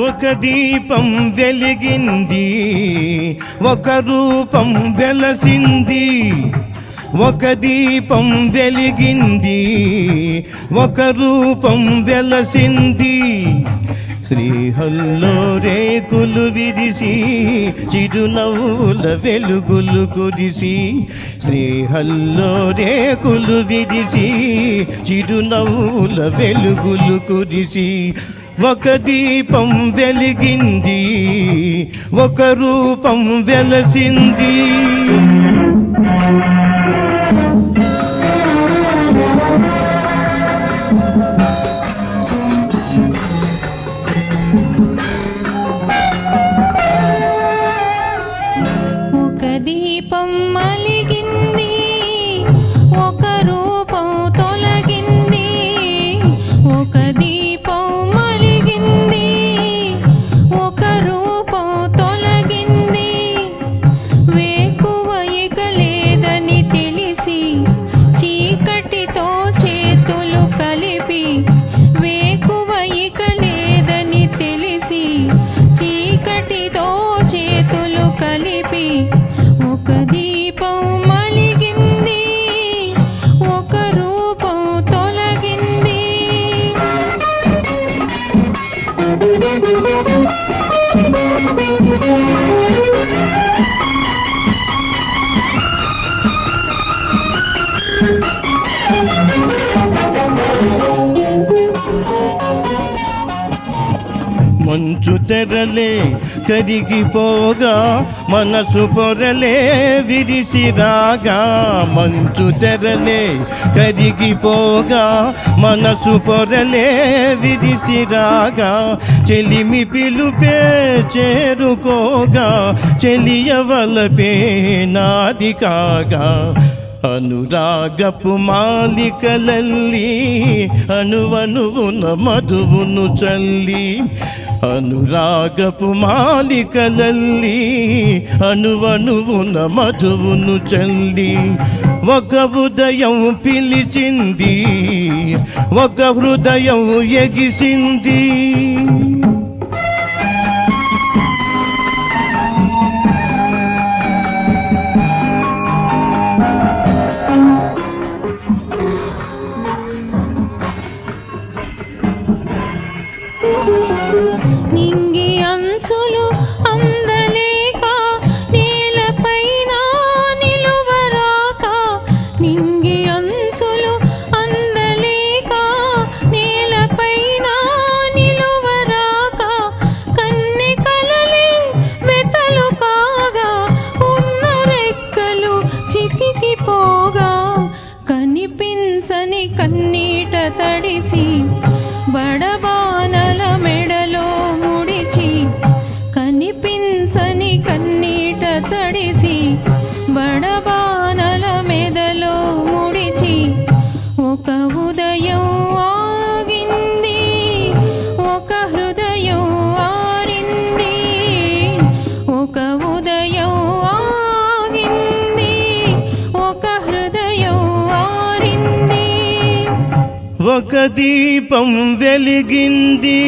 ఒక దీపం వెలిగింది, ఒక రూపం వెలసింది. ఒక దీపం వెలిగింది, ఒక రూపం వెలసింది. శ్రీహల్లో రేకులు విరిసి చిరునవ్వుల వెలుగులు కురిసి. శ్రీహల్లో రేకులు విరిసి చిరునవ్వుల వెలుగులు కురిసి. ఒక దీపం వెలిగింది, ఒక రూపం వెలసింది. ఒక దీపం మలిగింది, ఒక రూపం తొలగింది. ఒక దీపం మలిగింది, ఒక రూపం తొలగింది. వేకువ ఇక లేదని తెలిసి చీకటితో చేతులు కలిపి. వేకువ ఇక లేదని తెలిసి చీకటితో చేతులు కలిపి. ఒక దీపం మలిగింది, ఒక రూపం తొలగింది. మంచు తెరలే కరిగిపోగా, మనసు పొరలే విరిసిరాగా. మంచు తెరలే కరిగిపోగా, మనసు పొరలే విరిసిరాగా. చెలిమి పిలుపే చేరుకోగా, చెలియవలపే నాది కాగా. అనురాగపు మాలికలల్లి అణువణువున మధువును చల్లి. అనురాగపు మాలికలల్లి అణువణువున మధువును చల్లి. ఒక ఉదయం పిలిచింది, ఒక హృదయం ఎగిసింది. నింగి అంచులు అందలేక నేలపైన నిలువరాక. నింగి అంచులు అందలేక నేలపైన నిలువరాక. కన్నె కలలే వెతలు కాగా, ఉన్న రెక్కలు చితికిపోగా. కనిపించని కన్నీట తడిసి బడబానల మెడలో ముడిచి. కనిపించని కన్నీట తడిసి బడబానల మెడలో ముడిచి. ఒక ఉదయం ఆగింది, ఒక హృదయం ఆరింది. ఒక ఉదయం ఆగింది, ఒక హృదయం ఆరింది. ఒక దీపం వెలిగింది,